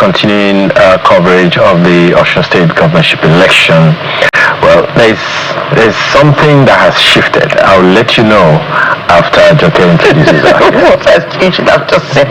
continuing coverage of the Osun State governorship election. Well, there's something that has shifted. I'll let you know after Joke introduces us. What has changed? I've just said.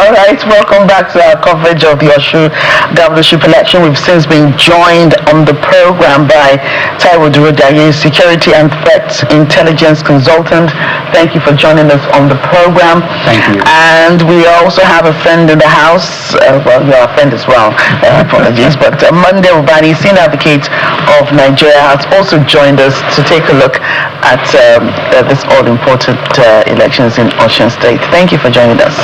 All right, welcome back to our coverage of the Osun governorship election. We've since been joined on the program by Taiwo Durodaye, Security and Threat Intelligence Consultant. Thank you for joining us on the program. Thank you. And we also have a friend in the house. Well, you're a friend as well. Apologies. But Monday Ubani, Senior Advocate of Nigeria, has also joined us to take a look at this all-important elections in Osun State. Thank you for joining us.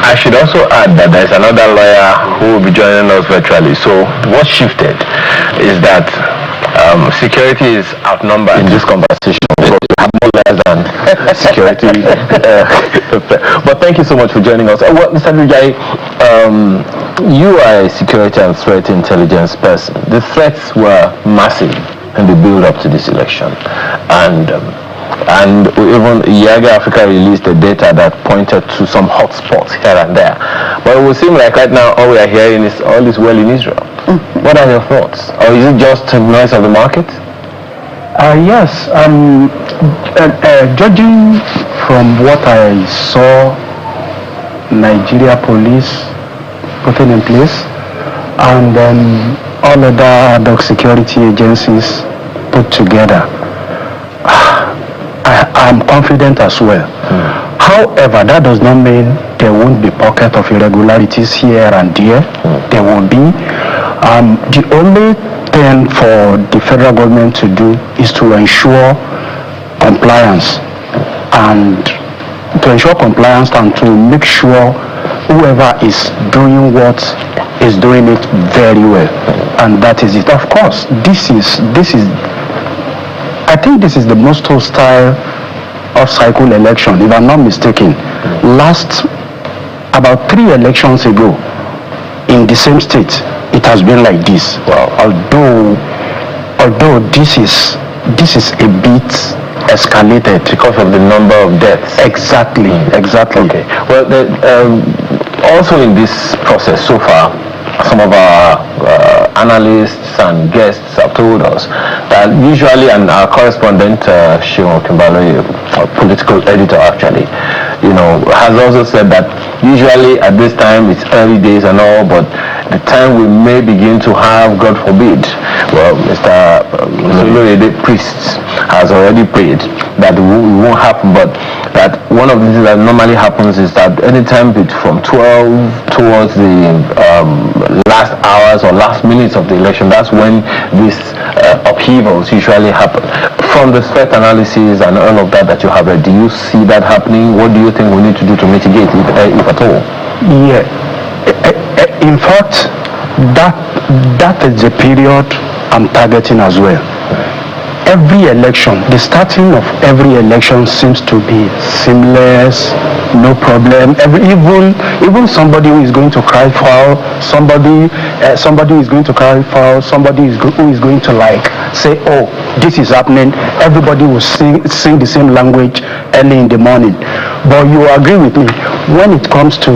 I should also add that there's another lawyer who will be joining us virtually. So what shifted is that security is outnumbered in this conversation. So we have more lawyers than security. But thank you so much for joining us. Well, Mr. Durodaye, you are a security and threat intelligence person. The threats were massive in the build-up to this election, and even Yaga Africa released the data that pointed to some hotspots here and there. But it would seem like right now all we are hearing is all is well in Israel. What are your thoughts? Or is it just a noise of the market? Yes. Judging from what I saw Nigeria police putting in place, and then all other ad hoc security agencies put together, I'm confident as well. However, that does not mean there won't be pockets of irregularities here and there. There will be. The only thing for the federal government to do is to ensure compliance, and to make sure whoever is doing what is doing it very well, and that is it. Of course, I think this is the most hostile off-cycle election, if I'm not mistaken. Last, about 3 elections ago, in the same state, it has been like this. Well, although this is a bit escalated because of the number of deaths. Exactly. Okay. Well, also in this process so far, some of our analysts and guests have told us that usually, and our correspondent, Shimon Kimbalo, a political editor actually, has also said that usually at this time it's early days and all, but the time we may begin to have, God forbid, well, Mr. Zulurede Priest has already prayed that it won't happen, but that one of the things that normally happens is that anytime from 12 towards the last hours or last minutes of the election, that's when these upheavals usually happen. From the threat analysis and all of that you have read, do you see that happening? What do you think we need to do to mitigate it, if at all? Yeah. In fact, that is the period I'm targeting as well. Every election, the starting of every election seems to be seamless, no problem. Even somebody who is going to cry foul, somebody who is going to cry foul, somebody who is going to say, oh, this is happening. Everybody will sing the same language early in the morning. But you agree with me, when it comes to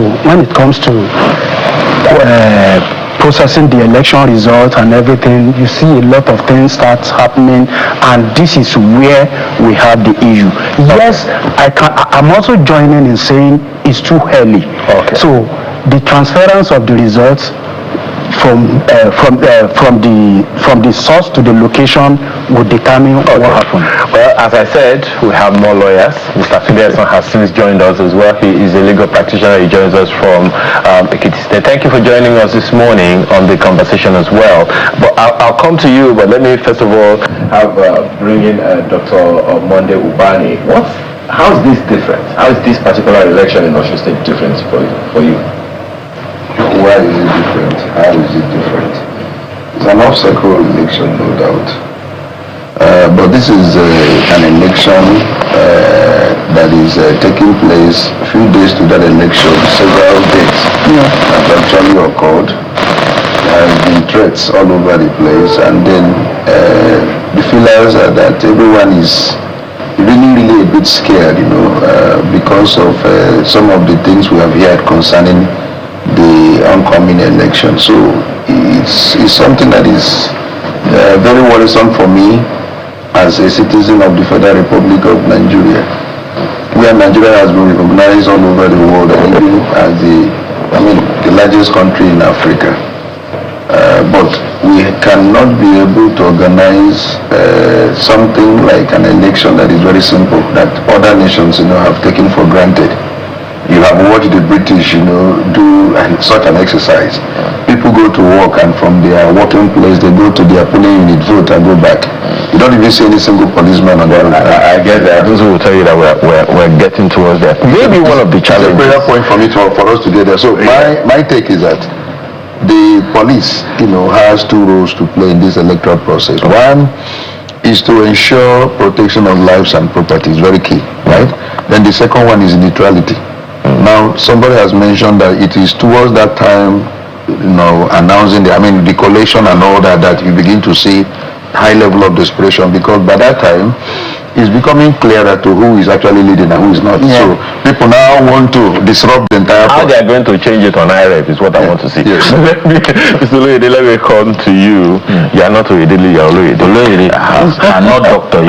processing the election results and everything, you see a lot of things start happening, and this is where we have the issue. Yes, I'm also joining in saying it's too early. Okay. So the transference of the results from the source to the location will determine what happens. Well, as I said, we have more lawyers. Mr. Fidelson has since joined us as well. He is a legal practitioner. He joins us from Ekiti State. Thank you for joining us this morning on the conversation as well. But I'll come to you, but let me first of all bring in Dr. Monday Ubani. How is this different? How is this particular election in Osun State different for you? Why is it different? How is it different? It's an off-cycle election, no doubt. But this is an election that is taking place a few days to that election. Several dates have actually occurred. There have been threats all over the place, and then the feelers are that everyone is really a bit scared, because of some of the things we have heard concerning the the oncoming election. So it's something that is very worrisome for me as a citizen of the Federal Republic of Nigeria, where Nigeria has been recognized all over the world, and even as the largest country in Africa. But we cannot be able to organize something like an election that is very simple, that other nations, have taken for granted. You have watched the British, do such an exercise. People go to work, and from their working place, they go to their polling unit, vote, and go back. You don't even see any single policeman on the road. I get that. Those who will tell you that we're getting towards that. Maybe one of the challenges. It's a prayer point for us to get there. So my take is that the police, has two roles to play in this electoral process. One is to ensure protection of lives and property, is very key, right? Then the second one is neutrality. Now, somebody has mentioned that it is towards that time, announcing the collation and all that you begin to see high level of desperation, because by that time, it's becoming clearer to who is actually leading and who is not. Yeah. So people now want to disrupt the entire process. How they are going to change it on IREP is what I want to see. Yes. Mr. Oloyede, let me come to you. You are not Oyedele, you are Oloyede. I'm not doctor.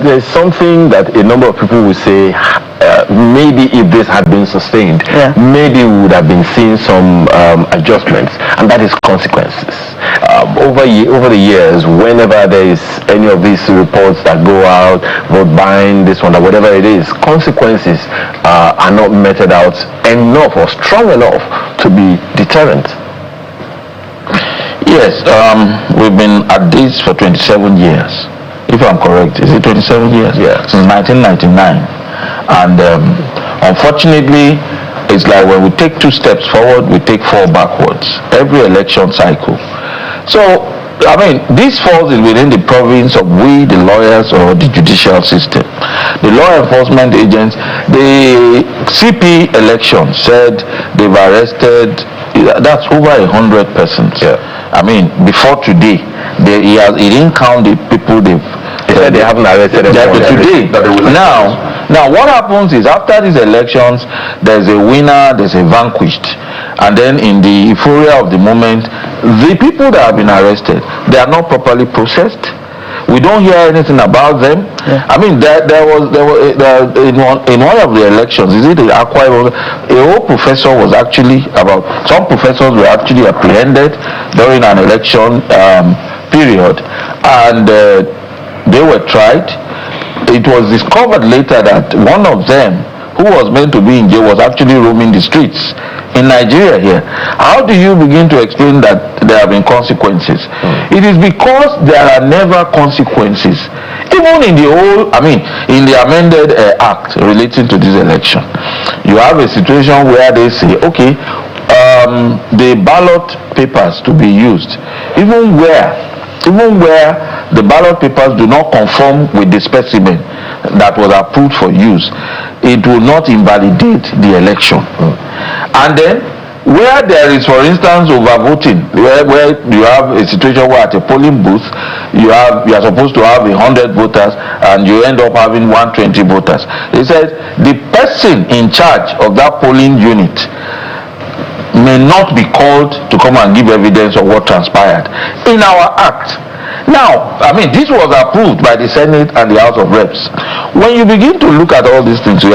There's something that a number of people will say, maybe if this had been sustained, maybe we would have been seeing some adjustments, and that is consequences. Over the years, whenever there is any of these reports that go out, vote buying, this one, or whatever it is, consequences are not meted out enough or strong enough to be deterrent. Yes, we've been at this for 27 years. If I'm correct, is it 27 years? Yes. Since 1999. And unfortunately, it's like when we take 2 steps forward, we take 4 backwards every election cycle. So, this falls within the province of we, the lawyers, or the judicial system. The law enforcement agents, the CP election said they've arrested, that's over 100 persons. Yeah. Before today, he didn't count the people they haven't arrested anyone today. Now what happens is, after these elections, there's a winner, there's a vanquished, and then in the euphoria of the moment, the people that have been arrested, they are not properly processed. We don't hear anything about them. Yeah. There was in one of the elections, is it the Akwa Ibom, a whole professor was actually some professors were actually apprehended during an election period, and they were tried. It was discovered later that one of them, who was meant to be in jail, was actually roaming the streets in Nigeria here. How do you begin to explain that there have been consequences? It is because there are never consequences. Even in in the amended act relating to this election, you have a situation where they say, okay, the ballot papers to be used, even where the ballot papers do not conform with the specimen that was approved for use, it will not invalidate the election. And then where there is, for instance, overvoting, where you have a situation where at a polling booth you are supposed to have 100 voters and you end up having 120 voters. They said the person in charge of that polling unit may not be called to come and give evidence of what transpired in our act. Now, this was approved by the Senate and the House of Reps. When you begin to look at all these things, you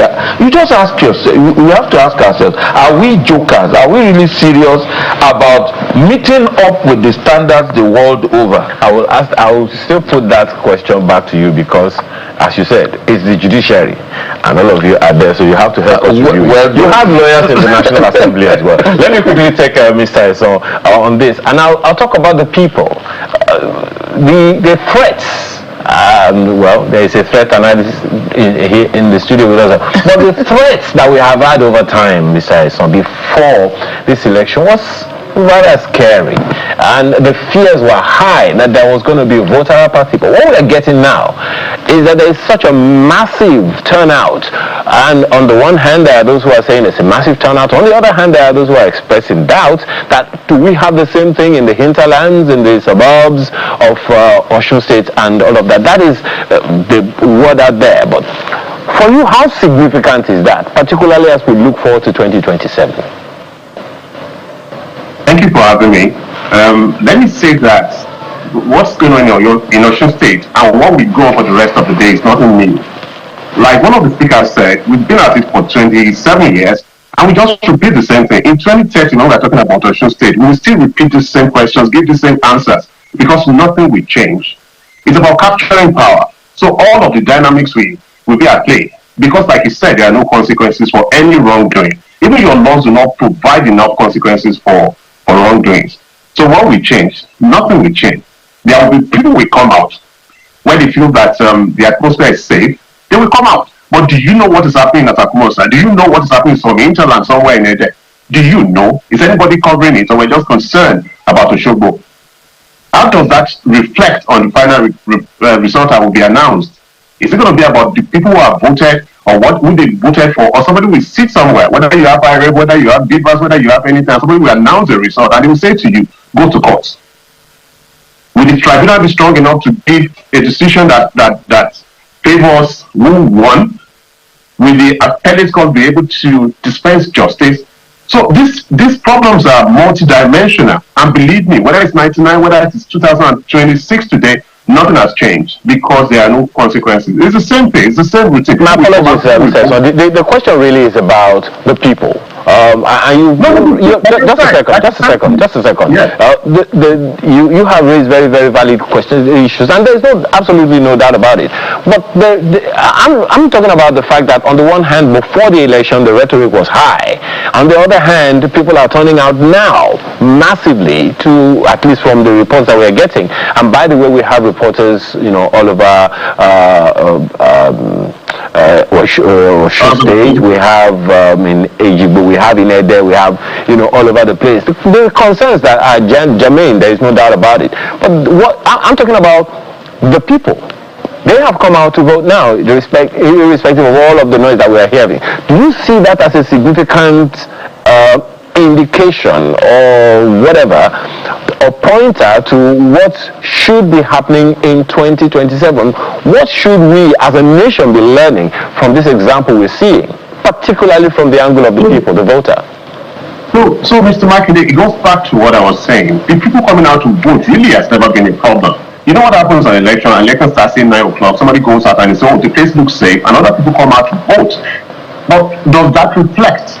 just ask yourself, we have to ask ourselves, are we jokers? Are we really serious about meeting up with the standards the world over? I will still put that question back to you, because, as you said, it's the judiciary, and all of you are there, so you have to help us review it. You have lawyers in the National Assembly as well. Let me quickly take Mr. Osun on this, and I'll talk about the people. The threats. There is a threat analyst in the studio with us. But the threats that we have had over time, Mr. Osun, before this election was rather scary, and the fears were high that there was going to be voter apathy. But what we are getting now is that there is such a massive turnout, and on the one hand there are those who are saying it's a massive turnout, on the other hand there are those who are expressing doubts that do we have the same thing in the hinterlands, in the suburbs of Osun State and all of that. That is the word out there. But for you, how significant is that, particularly as we look forward to 2027? Thank you for having me. Let me say that what's going on in Osun State and what we go on for the rest of the day is nothing new. Like one of the speakers said, we've been at it for 27 years and we just repeat the same thing. In 2030, when we're talking about Osun State, we will still repeat the same questions, give the same answers because nothing will change. It's about capturing power. So all of the dynamics will be at play because, like you said, there are no consequences for any wrongdoing. Even your laws do not provide enough consequences for wrongdoings. So what will change? Nothing will change. There will be people will come out when they feel that the atmosphere is safe. They will come out. But do you know what is happening at Akumosa? Do you know what is happening in some hinterland somewhere in Ede? Do you know? Is anybody covering it, or we're just concerned about Oshogbo? How does that reflect on the final result that will be announced? Is it going to be about the people who have voted, or who they voted for, or somebody will sit somewhere, whether you have IREB, whether you have Bivas, whether you have anything, and somebody will announce the result and they will say to you, go to court. Will the tribunal be strong enough to give a decision that favors who won? Will the appellate court be able to dispense justice? So these problems are multidimensional, and believe me, whether it's 99, whether it's 2026 today, nothing has changed because there are no consequences. It's the same thing. It's the same routine. My apologies, Mr. So the question really is about the people. Just a second. Yes. You have raised very, very valid questions, issues, and there's absolutely no doubt about it. But I'm talking about the fact that on the one hand, before the election, the rhetoric was high. On the other hand, people are turning out now massively, to at least from the reports that we're getting. And by the way, we have reporters, all over Osun State. We have in Ejigbo, we have in Ede, we have all over the place. The concerns that are germane, there is no doubt about it. But what I'm talking about, the people. They have come out to vote now, irrespective of all of the noise that we are hearing. Do you see that as a significant indication or whatever, a pointer to what should be happening in 2027? What should we as a nation be learning from this example we're seeing, particularly from the angle of the people, the voter? So Mr. Makinde, it goes back to what I was saying. The people coming out to vote really has never been a problem. You know what happens on election? Election starts at 9 o'clock. Somebody goes out and says, oh, the place looks safe, and other people come out to vote. But does that reflect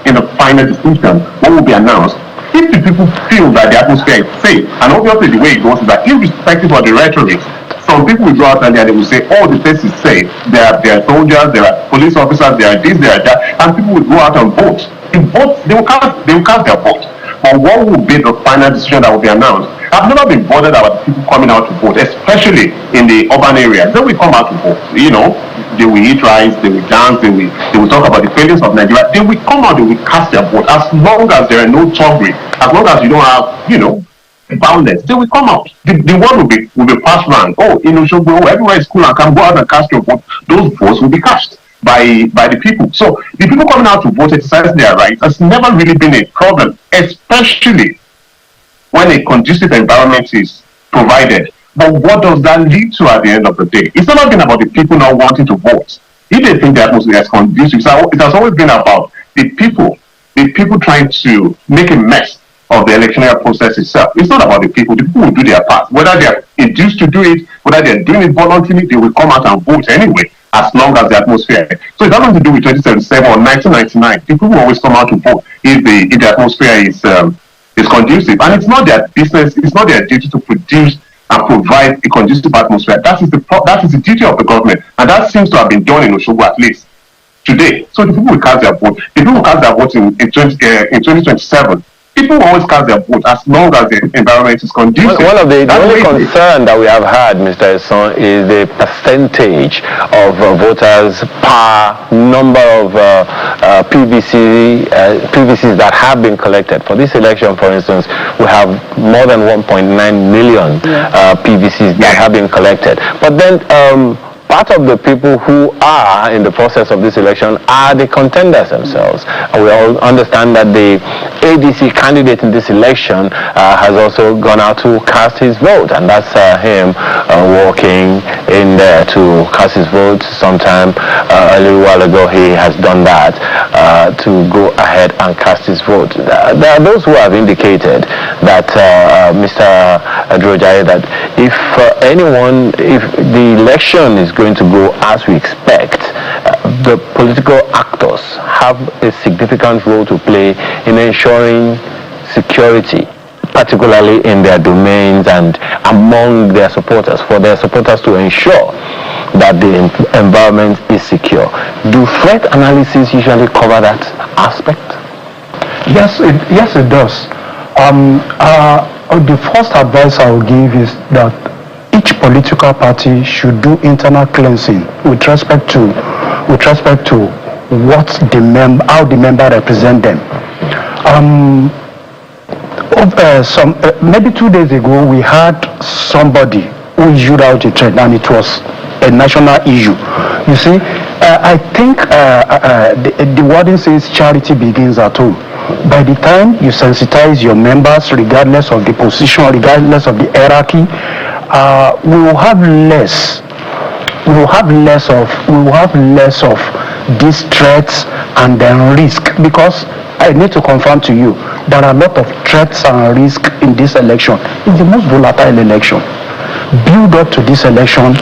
in the final decision what will be announced? If the people feel that the atmosphere is safe, and obviously the way it goes is that irrespective of the rhetoric, some people will go out and they will say, oh, the place is safe. There are soldiers, there are police officers, there are this, there are that, and people will go out and vote. They will cast their vote. But what will be the final decision that will be announced? I've never been bothered about people coming out to vote, especially in the urban areas. They will come out to vote. They will eat rice, they will dance, they will talk about the failings of Nigeria. They will come out, they will cast their vote. As long as there are no thuggery, as long as you don't have, violence, they will come out. The word will be passed around. Oh, Oshogbo, everywhere is cool and can go out and cast your vote. Those votes will be cast by the people. So the people coming out to vote, exercising their rights, has never really been a problem, especially when a conducive environment is provided. But what does that lead to at the end of the day? It's never been about the people not wanting to vote. If they think the atmosphere is conducive, it has always been about the people trying to make a mess of the electoral process itself. It's not about the people. The people will do their part. Whether they are induced to do it, whether they are doing it voluntarily, they will come out and vote anyway, as long as the atmosphere. So it's nothing to do with 2077 or 1999. People will always come out to vote if the atmosphere is conducive. And it's not their business, it's not their duty to produce and provide a conducive atmosphere. That is the duty of the government. And that seems to have been done in Oshogbo at least today. So the people will cast their vote. The people will cast their vote in 2027. People will always cast their vote as long as the environment is conducive. One of the only concern that we have had, Mr. Osun, is the percentage of voters per number of PVCs that have been collected. For this election, for instance, we have more than 1.9 million PVCs that have been collected. But then part of the people who are in the process of this election are the contenders themselves. We all understand that the ADC candidate in this election has also gone out to cast his vote, and that's him walking in there to cast his vote. Sometime a little while ago he has done that to go ahead and cast his vote. There are those who have indicated that Mr. Adrojaye, that if the election is going to go as we expect, the political actors have a significant role to play in ensuring security, particularly in their domains and among their supporters, for their supporters to ensure that the environment is secure. Do threat analysis usually cover that aspect? Yes, it does. The first advice I will give is that each political party should do internal cleansing with respect to how the member represent them. Maybe 2 days ago we had somebody who issued out a threat, and it was a national issue. You see, I think the wording says charity begins at home. By the time you sensitize your members, regardless of the position, regardless of the hierarchy, we will have less of these threats and then risk, because I need to confirm to you there are a lot of threats and risk in this election. It's the most volatile election. Build up to this election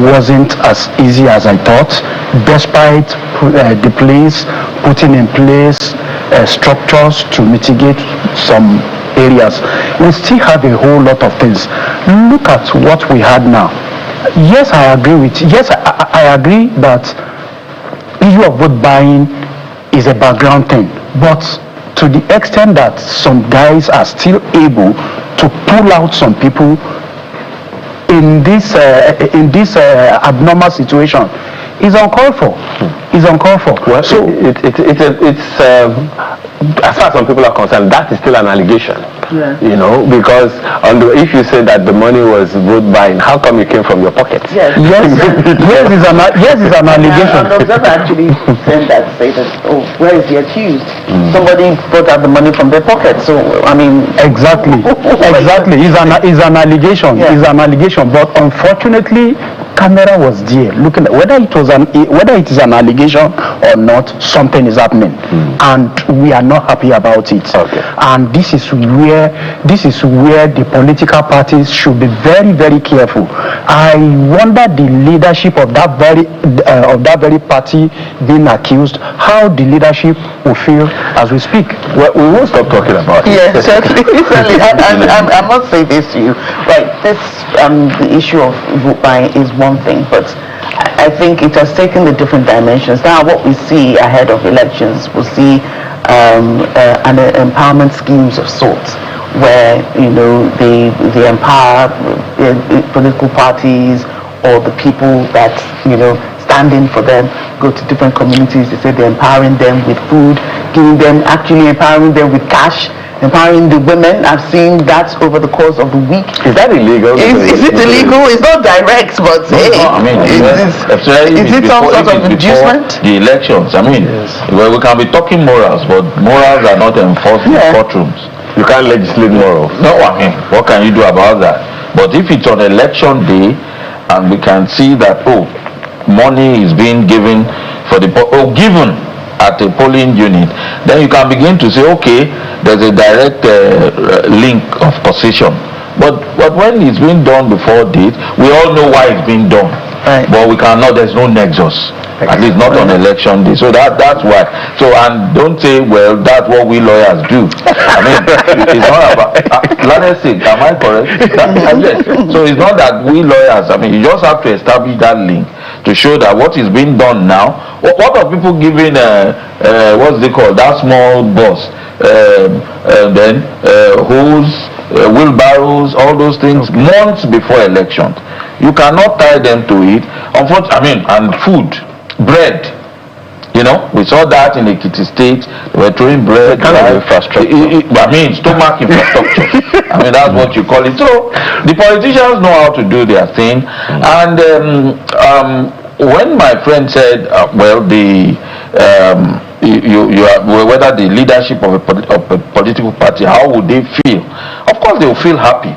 wasn't as easy as I thought, despite the police putting in place structures to mitigate some areas. We still have a whole lot of things. Look at what we had now. Yes, I agree I agree that issue of vote buying is a background thing, but to the extent that some guys are still able to pull out some people in this abnormal situation is uncalled for. Well, so it's as far as some people are concerned, that is still an allegation. Yeah. You know, because if you say that the money was vote buying, how come it came from your pocket? Yes. Yes, it's an allegation. And the observer actually sent that statement. Oh, where is the accused? Somebody brought out the money from their pocket. So I mean, Exactly. It's an allegation. Yeah. It's an allegation. But unfortunately, camera was there looking at whether it is an allegation or not. Something is happening, and we are not happy about it. Okay. And this is where the political parties should be very, very careful. I wonder the leadership of that very party being accused, how the leadership will feel as we speak. Well, we won't stop talking about it. yes, certainly. I must say this to you. Right, this the issue of vote buying is one thing, but I think it has taken the different dimensions. Now, what we see ahead of elections, we'll see an empowerment schemes of sorts, where they empower political parties or the people that stand in for them, go to different communities. They say they're empowering them with food, empowering them with cash, empowering the women. I've seen that over the course of the week. Is that illegal? Is it illegal? It's not direct, but No, I mean, is it some sort of inducement? The elections, I mean, well, we can be talking morals, but morals are not enforced in courtrooms. You can't legislate morals. No, I mean, what can you do about that? But if it's on election day, and we can see that, money is being given given at a polling unit, then you can begin to say, okay, there's a direct link of position. But when it's being done before date, we all know why it's being done. Right. But we cannot, there's no nexus. At least not on election day. So that's why. So, and don't say, well, that's what we lawyers do. I mean, it's not about, let's say, am I correct? Yes. So it's not that we lawyers, I mean, you just have to establish that link to show that what is being done now. What are people giving, what's they call, that small bus, then hose, wheelbarrows, all those things, months before elections. You cannot tie them to it. Unfortunately, and food, bread. You know, we saw that in Ekiti State. They were throwing bread. Kind of infrastructure. I mean, stomach infrastructure. I mean, that's what you call it. So the politicians know how to do their thing. And when my friend said, well, the whether the leadership of a political party, how would they feel? Of course, they will feel happy.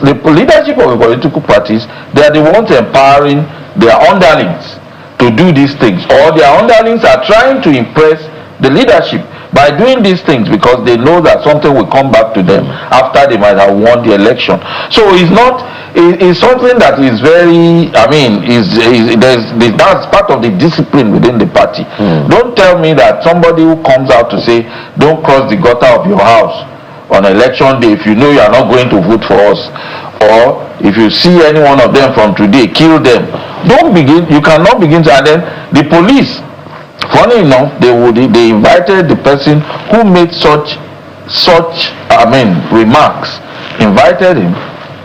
The leadership of the political parties, they are the ones empowering their underlings to do these things, or their underlings are trying to impress the leadership by doing these things because they know that something will come back to them after they might have won the election. So it's something that is very, I mean, that's part of the discipline within the party. Don't tell me that somebody who comes out to say, don't cross the gutter of your house on election day if you know you are not going to vote for us, or if you see any one of them from today, kill them. You cannot begin to, and then the police, funny enough, they invited the person who made such remarks, invited him,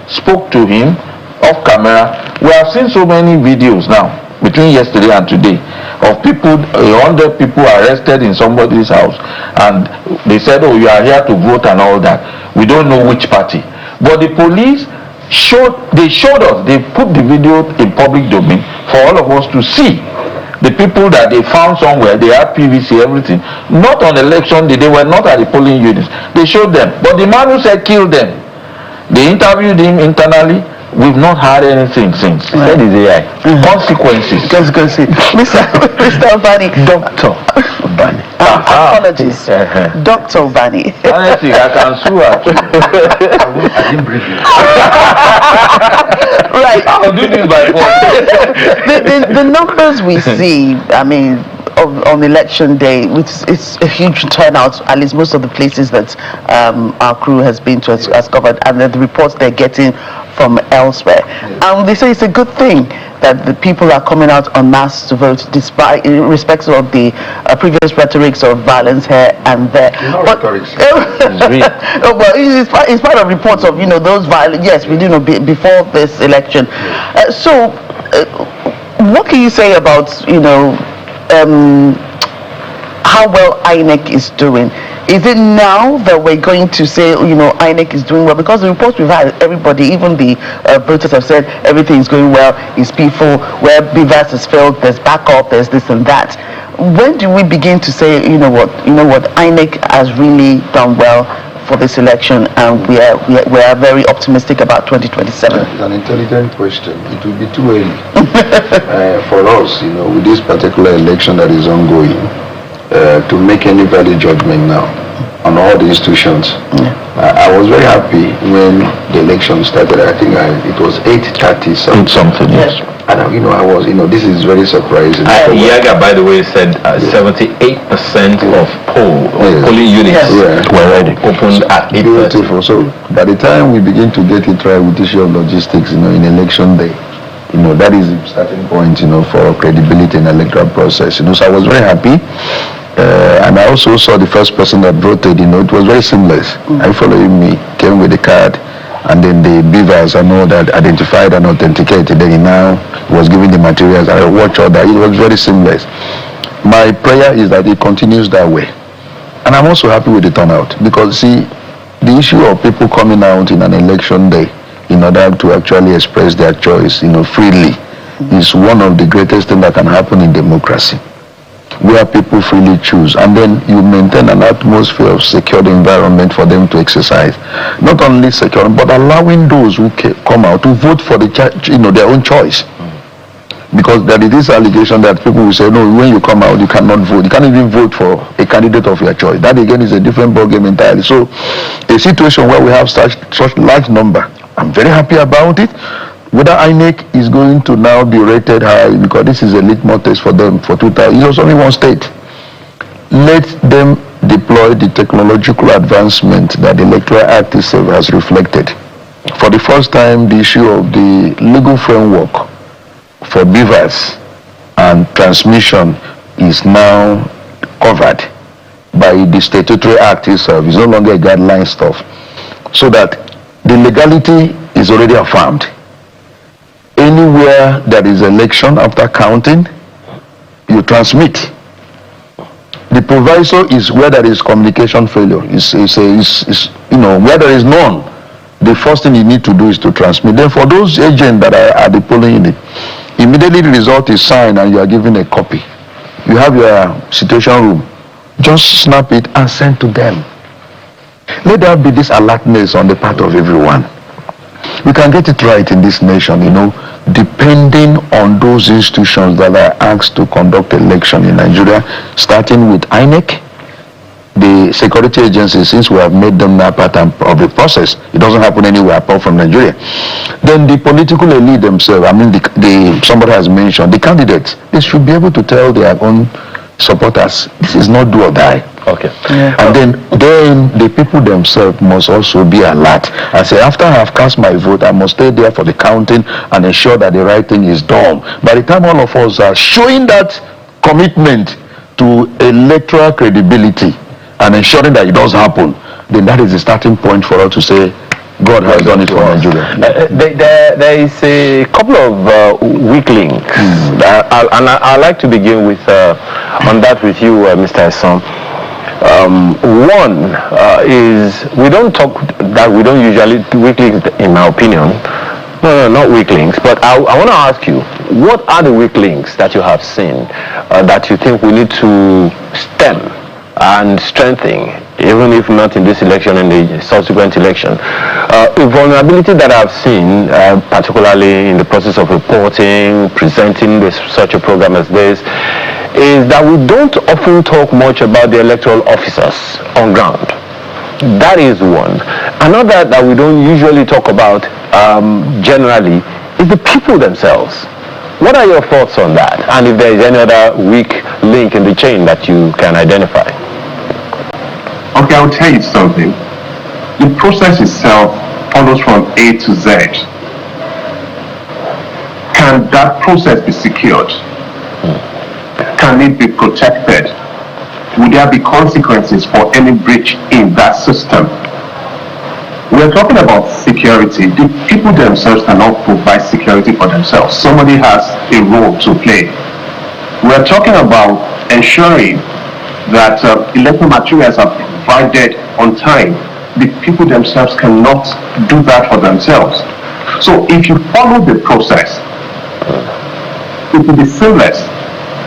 spoke to him off camera. We have seen so many videos now between yesterday and today of people, 100 people arrested in somebody's house, and they said, oh, you are here to vote and all that. We don't know which party. But the police showed us, they put the video in public domain for all of us to see. The people that they found somewhere, they had PVC, everything, not on election day, they were not at the polling units. They showed them. But the man who said kill them, they interviewed him internally. We've not heard anything since. That is AI. Consequences. Mr. Obani. Dr. Obani. Apologies. Dr. Obani. Honestly, I can sue her. I didn't bring you. Right. I'll do this by force. The numbers we see, I mean, on election day, it's a huge turnout, at least most of the places that our crew has been to has covered, and the reports they're getting from elsewhere. They say it's a good thing that the people are coming out en masse to vote, despite, irrespective of the previous rhetorics of violence here and there. Rhetorics. Well, it's part of reports of those violent. Yes, we do know before this election. So, what can you say about how well INEC is doing? Is it now that we're going to say, INEC is doing well? Because the reports we've had, everybody, even the voters have said everything is going well, it's peaceful, where BVAS is failed, there's backup, there's this and that. When do we begin to say, INEC has really done well for this election, and we are very optimistic about 2027? It's an intelligent question. It will be too early for us, with this particular election that is ongoing, to make any valid judgment now on all the institutions. I was very happy when the election started. I think it was 8:30 something. Yes. And I was, this is very surprising. Yaga, by the way, said 78% of polling units were already opened at 8:30. Beautiful. So by the time we begin to get it right with the issue of logistics, in election day, that is the starting point, for credibility in the electoral process. So I was very happy. And I also saw the first person that voted, it was very seamless. I followed me, came with the card, and then the beavers and all that identified and authenticated. Then he now was giving the materials. I watched all that. It was very seamless. My prayer is that it continues that way. And I'm also happy with the turnout, because see, the issue of people coming out in an election day in order to actually express their choice, freely, is one of the greatest things that can happen in democracy, where people freely choose, and then you maintain an atmosphere of secured environment for them to exercise. Not only secure, but allowing those who come out to vote for their own choice. Because there is this allegation that people will say, no, when you come out, you cannot vote. You can't even vote for a candidate of your choice. That again is a different ballgame entirely. So, a situation where we have such large number, I'm very happy about it. Whether INEC is going to now be rated high, because this is a litmus test for them for 2000. It's only one state. Let them deploy the technological advancement that the Electoral Act itself has reflected. For the first time, the issue of the legal framework for BVAS and transmission is now covered by the Statutory Act itself. It's no longer a guideline stuff. So that the legality is already affirmed. Anywhere there is election after counting, you transmit. The proviso is where there is communication failure. Is where there is none. The first thing you need to do is to transmit. Then for those agents that are at the polling unit, immediately the result is signed and you are given a copy. You have your situation room. Just snap it and send to them. Let there be this alertness on the part of everyone. We can get it right in this nation, depending on those institutions that are asked to conduct election in Nigeria, starting with INEC, the security agencies, since we have made them now part of the process. It doesn't happen anywhere apart from Nigeria. Then the political elite themselves, somebody has mentioned, the candidates, they should be able to tell their own supporters, this is not do or die. Okay. Yeah. And then the people themselves must also be alert and say, after I have cast my vote, I must stay there for the counting and ensure that the right thing is done. By the time all of us are showing that commitment to electoral credibility and ensuring that it does happen, then that is the starting point for us to say, God has done it for Nigeria. There is a couple of weak links, and I'd like to begin with on that with you, Mr. Osun. One is we don't usually weak links, in my opinion. No, not weak links. But I want to ask you, what are the weak links that you have seen that you think we need to stem and strengthen, even if not in this election, in the subsequent election? A vulnerability that I've seen, particularly in the process of reporting, presenting such a program as this, is that we don't often talk much about the electoral officers on ground. That is one. Another that we don't usually talk about generally is the people themselves. What are your thoughts on that? And if there is any other weak link in the chain that you can identify? Okay, I'll tell you something. The process itself follows from A to Z. Can that process be secured? Can it be protected? Will there be consequences for any breach in that system? We're talking about security. The people themselves cannot provide security for themselves. Somebody has a role to play. We're talking about ensuring that electoral materials are provided on time. The people themselves cannot do that for themselves. So if you follow the process, it will be seamless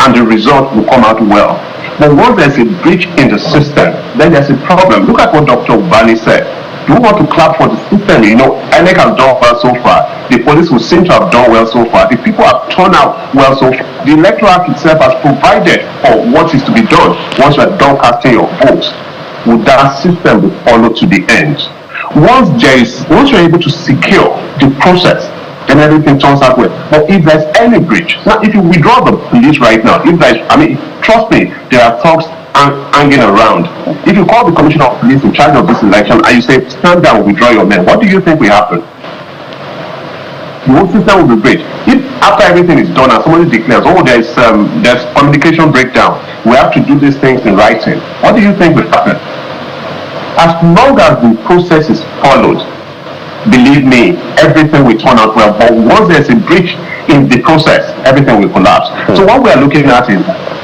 and the result will come out well. But once there's a breach in the system, then there's a problem. Look at what Dr. Ubali said. You want to clap for the system. INEC has done well so far. The police will seem to have done well so far. The people have turned out well so far. The electoral act itself has provided for what is to be done once you are done casting your votes. Would that system be followed to the end? Once you're able to secure the process, then everything turns out well. But if there's any breach, now if you withdraw the police right now, trust me, there are talks hanging around. If you call the commissioner of police in charge of this election and you say, stand down, withdraw your men, what do you think will happen? The whole system will be breached. If after everything is done and somebody declares, there's communication breakdown, we have to do these things in writing, what do you think will happen? As long as the process is followed, believe me, everything will turn out well. But once there's a breach in the process, everything will collapse. So what we are looking at is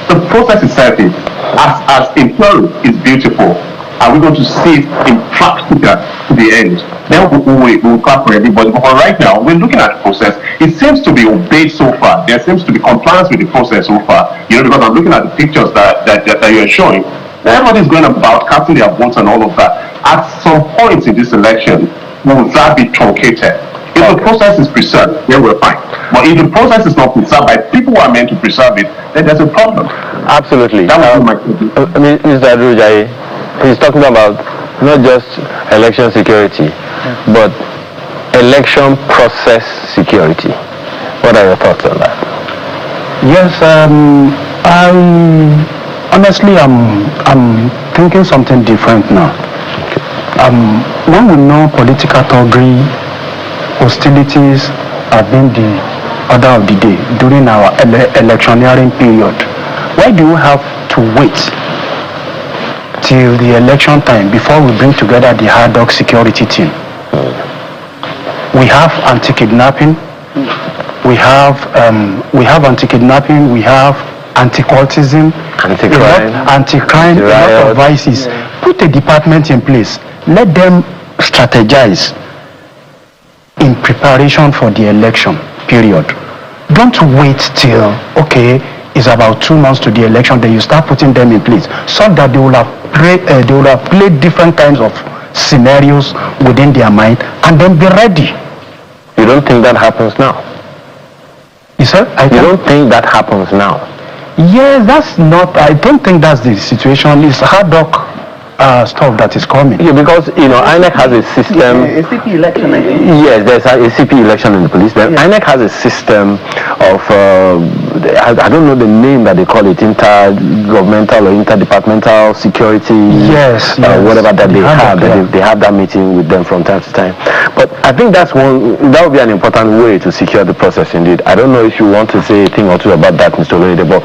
the process itself is, as in theory, is beautiful. Are we going to see it in practical to the end? Then we'll clap for everybody. But right now, we're looking at the process. It seems to be obeyed so far. There seems to be compliance with the process so far. Because I'm looking at the pictures that you're showing. Everybody's going about casting their votes and all of that. At some point in this election, will that be truncated? If the process is preserved, then we're fine. But if the process is not preserved by people who are meant to preserve it, then there's a problem. Absolutely. That was my question. Mr. Adrujai, he's talking about not just election security, but election process security. What are your thoughts on that? Yes, honestly, I'm thinking something different now. When we know political thuggery, hostilities have been the order of the day during our electioneering period, why do we have to wait till the election time before we bring together the hard dog security team? We have anti-kidnapping, we have anti-kidnapping, we have anti-cultism, anti-crime, a lot of vices. Put a department in place. Let them strategize in preparation for the election period. Don't wait till, okay, it's about 2 months to the election, then you start putting them in place, so that they will have played different kinds of scenarios within their mind and then be ready. You don't think that happens now? You said? You don't think that happens now? Yes, I don't think that's the situation. It's hard luck stuff that is coming. Yeah, because INEC has a system. A CP election. Yes, there's a CP election in the police. Then INEC has a system of I don't know the name that they call it, intergovernmental or interdepartmental security. Yes. Whatever that they have. They have that meeting with them from time to time. But I think that would be an important way to secure the process. Indeed, I don't know if you want to say a thing or two about that, Mr. Oloride, but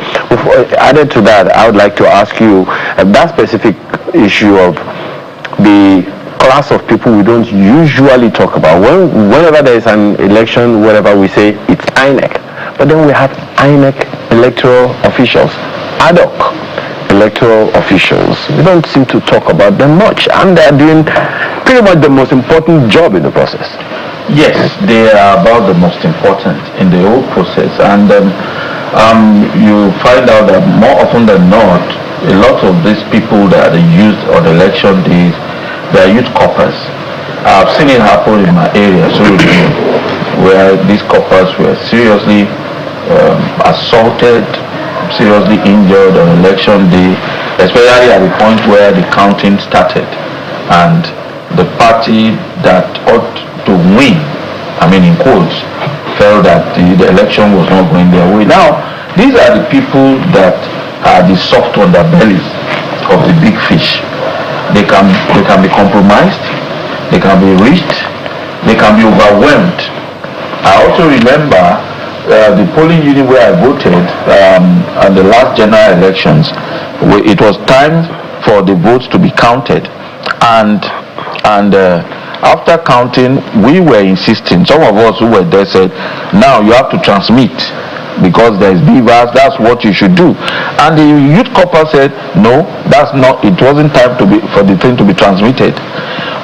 added to that, I would like to ask you that specific issue of the class of people we don't usually talk about. Whenever there is an election, whatever, we say it's INEC. But then we have INEC electoral officials, ad hoc electoral officials. We don't seem to talk about them much, and they're doing pretty much the most important job in the process. Yes, they are about the most important in the whole process, and you find out that more often than not, a lot of these people that are used on election days, they are youth coppers. I've seen it happen in my area, where these coppers were seriously assaulted, seriously injured on election day, especially at the point where the counting started, and the party that ought to win, I mean in quotes, felt that the election was not going their way. Now, these are the people that are the soft underbellies of the big fish. They can be compromised, they can be reached, they can be overwhelmed. I also remember the polling unit where I voted at the last general elections. It was time for the votes to be counted, and after counting, we were insisting. Some of us who were there said, "Now you have to transmit, because there is beavers, that's what you should do." And the youth corps said, "No, that's not, it wasn't time for the thing to be transmitted."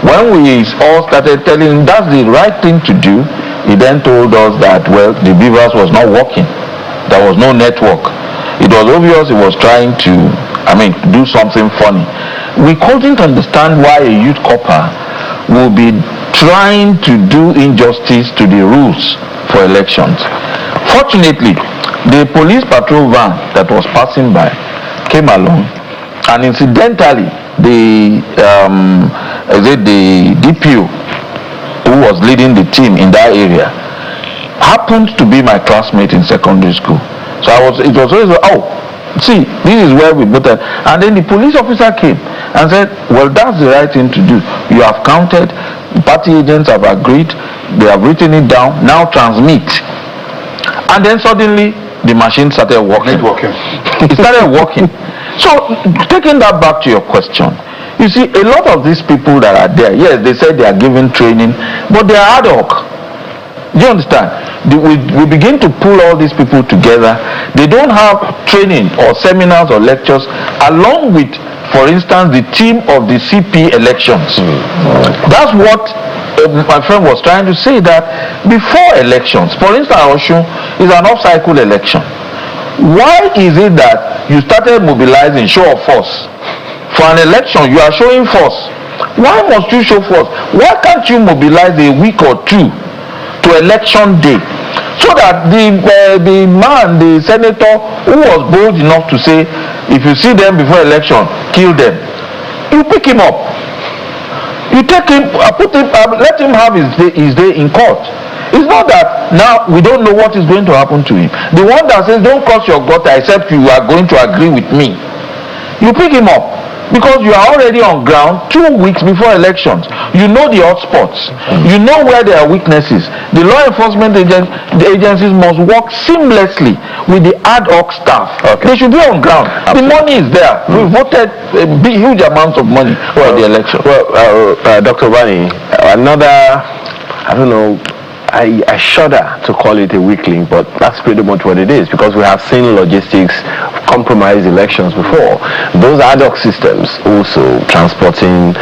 When we all started telling him that's the right thing to do, he then told us that, well, the beavers was not working. There was no network. It was obvious he was trying to, do something funny. We couldn't understand why a youth corps will be trying to do injustice to the rules for elections. Fortunately, the police patrol van that was passing by came along, and incidentally, the DPO who was leading the team in that area happened to be my classmate in secondary school. So it was always, see, this is where we voted. And then the police officer came and said, well, that's the right thing to do. You have counted, party agents have agreed, they have written it down, now transmit. And then suddenly the machine started working. It started working. So taking that back to your question, you see, a lot of these people that are there, yes, they said they are given training, but they are ad hoc. Do you understand? We begin to pull all these people together. They don't have training or seminars or lectures along with, for instance, the team of the CP elections. That's what my friend was trying to say, that before elections, for instance, Osun is an off-cycle election. Why is it that you started mobilizing show of force? For an election, you are showing force. Why must you show force? Why can't you mobilize a week or two to election day, so that the senator who was bold enough to say, if you see them before election, kill them, you pick him up, you take him, let him have his day in court. It's not that now we don't know what is going to happen to him. The one that says don't cross your gutter except you are going to agree with me, you pick him up, because you are already on ground 2 weeks before elections. You know the hot spots. You know where there are weaknesses. The law enforcement agencies must work seamlessly with the ad hoc staff. They should be on ground. Absolutely. The money is there. We voted huge amounts of money for the election. Well, Dr. Bani, another, I shudder to call it a weak link, but that's pretty much what it is, because we have seen logistics compromise elections before. Those ad hoc systems also transporting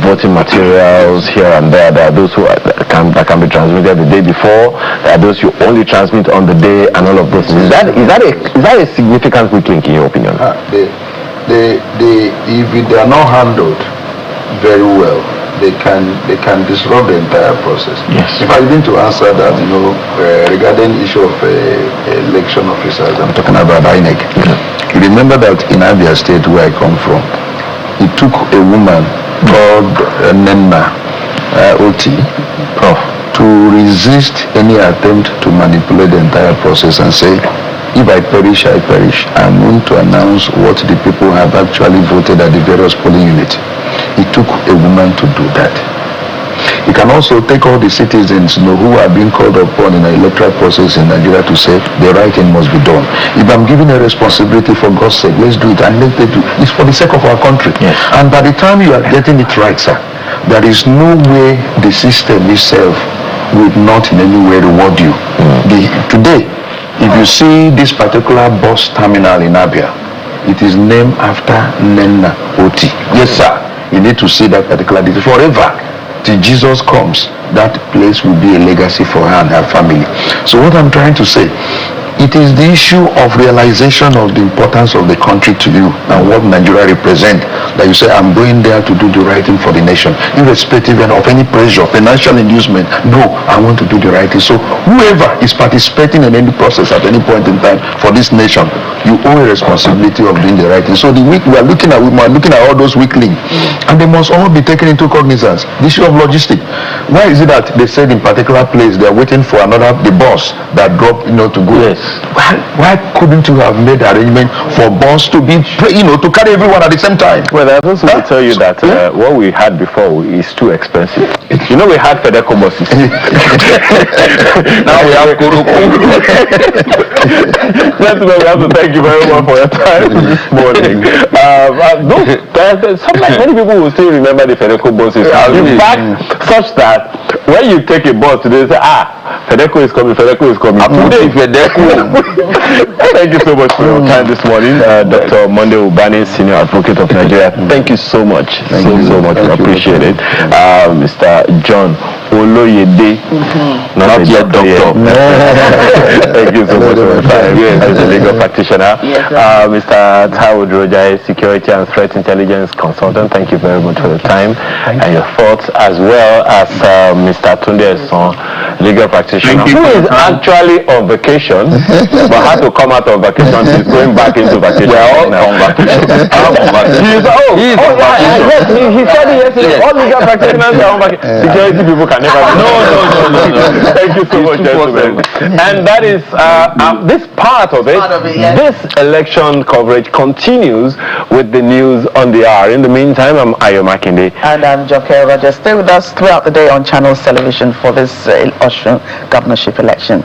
voting materials here and there. There are those that can be transmitted the day before. There are those you only transmit on the day, and all of this. Is that a significant weak link in your opinion? If they are not handled very well, they can disrupt the entire process. Yes. If I need to answer that, regarding issue of election officers, I'm talking about INEC. You remember that in Abia State, where I come from, it took a woman called Nenna Oti to resist any attempt to manipulate the entire process and say, if I perish, I perish. I'm going to announce what the people have actually voted at the various polling units. It took a woman to do that. You can also take all the citizens who are being called upon in the electoral process in Nigeria to say the right thing must be done. If I'm given a responsibility, for God's sake, let's do it, and let it do. It's for the sake of our country. Yes. And by the time you are getting it right, sir, there is no way the system itself will not in any way reward you. Today, if you see this particular bus terminal in Abia, it is named after Nenna Oti. Yes, sir. You need to see that particular detail. Forever, till Jesus comes, that place will be a legacy for her and her family. So what I'm trying to say, it is the issue of realization of the importance of the country to you and what Nigeria represents, that you say, I'm going there to do the right thing for the nation, irrespective of any pressure, financial inducement. No, I want to do the right thing. So whoever is participating in any process at any point in time for this nation, you owe a responsibility of doing the right thing. So we are looking at all those weak links, and they must all be taken into cognizance. The issue of logistics. Why is it that they said in particular place they are waiting for the bus that dropped to go? Yes. Why couldn't you have made arrangement for bus to be to carry everyone at the same time? Well, I also will tell you that what we had before is too expensive. We had FedEco buses. Now we have Kurukuru. Gentlemen, we have to thank you very much for your time this morning. Sometimes many people will still remember the FedEco buses. In fact, such that when you take a bus today, they say, FedEco is coming. Today, FedEco. Thank you so much for your time this morning, Dr. Monday Ubani, Senior Advocate of Nigeria. Thank you so much. So much. I appreciate it. Mr. John Oloyede, not yet doctor. Thank you so much for your time. Yes, as a legal practitioner. Mr. Taiwo Durojai, Security and Threat Intelligence Consultant. Thank you very much for your time and your thoughts, as well as Mr. Tunde Eson, legal practitioner, who is actually on vacation, but had to come out of vacation. He's going back into vacation. We're all on vacation. He said it yesterday. All legal practitioners are on vacation. Security people can never. No. Thank you so much, gentlemen. And that is this part of it. This election coverage continues with the news on the hour. In the meantime, I'm Ayo Makinde. And I'm Joke Rogers. Stay with us throughout the day on Channels Television for this Osun governorship election.